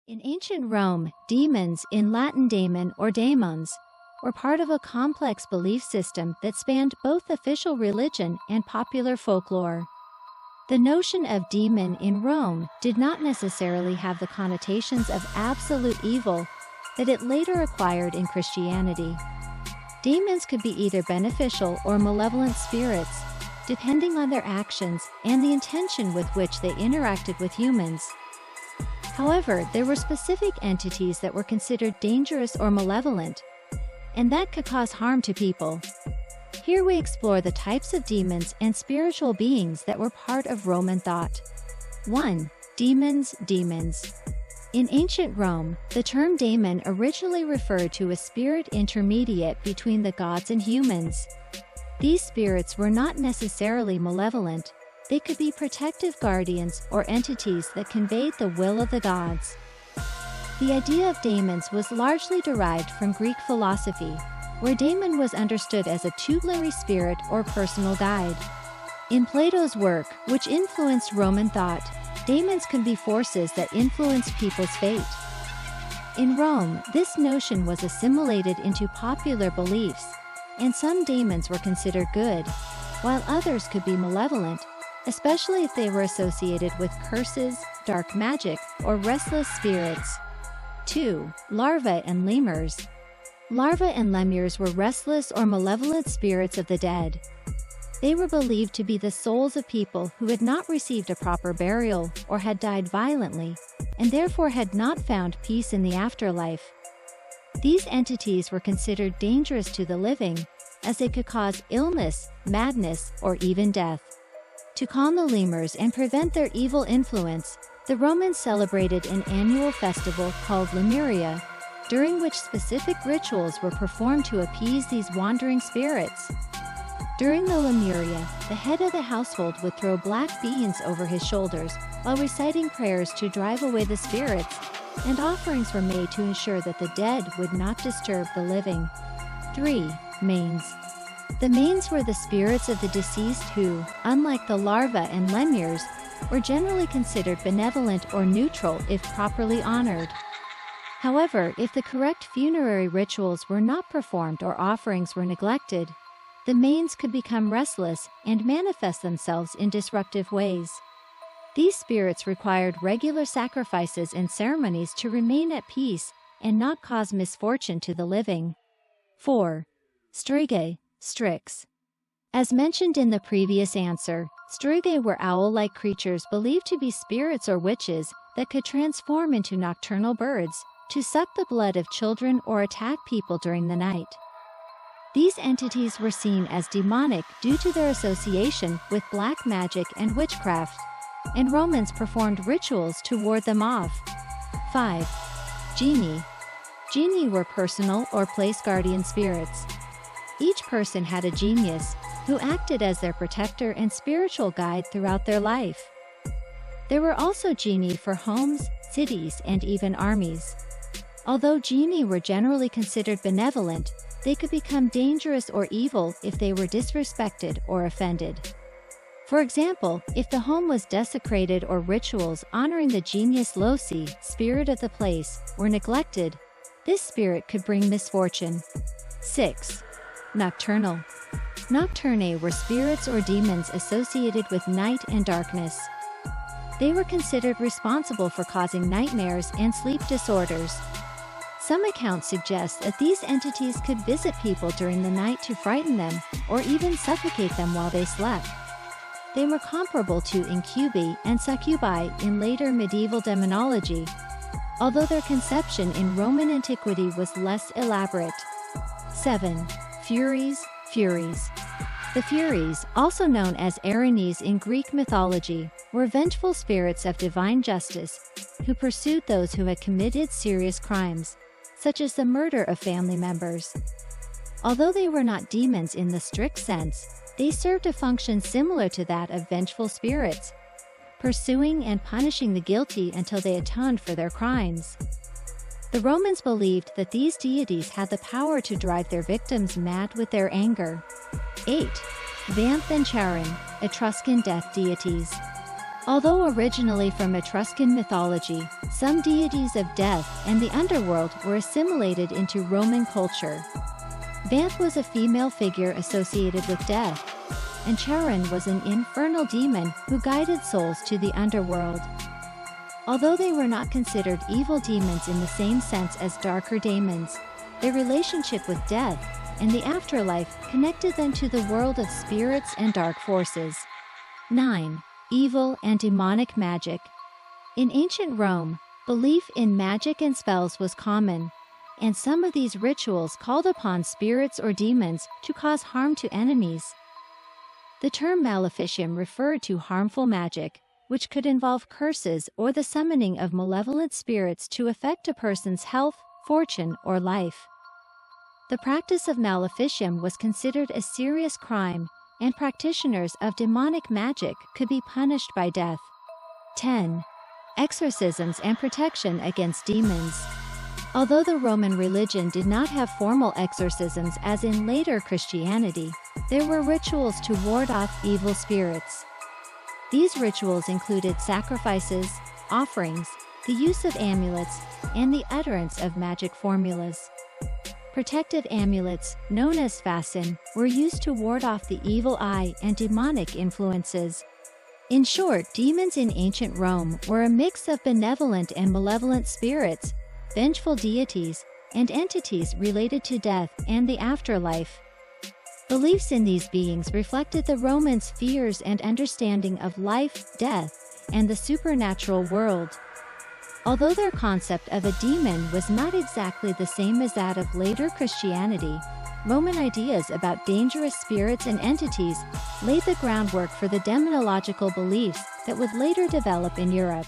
In ancient Rome, demons, in Latin daemon or daemons, were part of a complex belief system that spanned both official religion and popular folklore. The notion of demon in Rome did not necessarily have the connotations of absolute evil that it later acquired in Christianity. Demons could be either beneficial or malevolent spirits, depending on their actions and the intention with which they interacted with humans. However, there were specific entities that were considered dangerous or malevolent, and that could cause harm to people. Here we explore the types of demons and spiritual beings that were part of Roman thought. 1. Demons. In ancient Rome, the term daemon originally referred to a spirit intermediate between the gods and humans. These spirits were not necessarily malevolent. They could be protective guardians or entities that conveyed the will of the gods. The idea of daemons was largely derived from Greek philosophy, where daemon was understood as a tutelary spirit or personal guide. In Plato's work, which influenced Roman thought, daemons can be forces that influence people's fate. In Rome, this notion was assimilated into popular beliefs, and some daemons were considered good, while others could be malevolent, especially if they were associated with curses, dark magic, or restless spirits. 2. Larvae and lemurs. Larvae and lemurs were restless or malevolent spirits of the dead. They were believed to be the souls of people who had not received a proper burial or had died violently, and therefore had not found peace in the afterlife. These entities were considered dangerous to the living, as they could cause illness, madness, or even death. To calm the lemurs and prevent their evil influence, the Romans celebrated an annual festival called Lemuria, during which specific rituals were performed to appease these wandering spirits. During the Lemuria, the head of the household would throw black beans over his shoulders while reciting prayers to drive away the spirits, and offerings were made to ensure that the dead would not disturb the living. 3. Manes. The manes were the spirits of the deceased who, unlike the larvae and lemurs, were generally considered benevolent or neutral if properly honored. However, if the correct funerary rituals were not performed or offerings were neglected, the manes could become restless and manifest themselves in disruptive ways. These spirits required regular sacrifices and ceremonies to remain at peace and not cause misfortune to the living. 4. Strigae, Strix. As mentioned in the previous answer, strigae were owl-like creatures believed to be spirits or witches that could transform into nocturnal birds to suck the blood of children or attack people during the night. These entities were seen as demonic due to their association with black magic and witchcraft, and Romans performed rituals to ward them off. 5. Genii. Genii were personal or place guardian spirits. Each person had a genius, who acted as their protector and spiritual guide throughout their life. There were also genii for homes, cities, and even armies. Although genii were generally considered benevolent, they could become dangerous or evil if they were disrespected or offended. For example, if the home was desecrated or rituals honoring the genius loci, spirit of the place, were neglected, this spirit could bring misfortune. 6. Nocturnal. Nocturnae were spirits or demons associated with night and darkness. They were considered responsible for causing nightmares and sleep disorders. Some accounts suggest that these entities could visit people during the night to frighten them, or even suffocate them while they slept. They were comparable to incubi and succubi in later medieval demonology, although their conception in Roman antiquity was less elaborate. 7. Furies. The Furies, also known as Erinyes in Greek mythology, were vengeful spirits of divine justice who pursued those who had committed serious crimes, such as the murder of family members. Although they were not demons in the strict sense, they served a function similar to that of vengeful spirits, pursuing and punishing the guilty until they atoned for their crimes. The Romans believed that these deities had the power to drive their victims mad with their anger. 8. Vanth and Charon, Etruscan death deities. Although originally from Etruscan mythology, some deities of death and the underworld were assimilated into Roman culture. Vanth was a female figure associated with death, and Charon was an infernal demon who guided souls to the underworld. Although they were not considered evil demons in the same sense as darker daemons, their relationship with death and the afterlife connected them to the world of spirits and dark forces. 9. Evil and demonic magic. In ancient Rome, belief in magic and spells was common, and some of these rituals called upon spirits or demons to cause harm to enemies. The term maleficium referred to harmful magic, which could involve curses or the summoning of malevolent spirits to affect a person's health, fortune, or life. The practice of maleficium was considered a serious crime, and practitioners of demonic magic could be punished by death. 10. Exorcisms and protection against demons. Although the Roman religion did not have formal exorcisms as in later Christianity, there were rituals to ward off evil spirits. These rituals included sacrifices, offerings, the use of amulets, and the utterance of magic formulas. Protective amulets, known as fasten, were used to ward off the evil eye and demonic influences. In short, demons in ancient Rome were a mix of benevolent and malevolent spirits, vengeful deities, and entities related to death and the afterlife. Beliefs in these beings reflected the Romans' fears and understanding of life, death, and the supernatural world. Although their concept of a demon was not exactly the same as that of later Christianity, Roman ideas about dangerous spirits and entities laid the groundwork for the demonological beliefs that would later develop in Europe.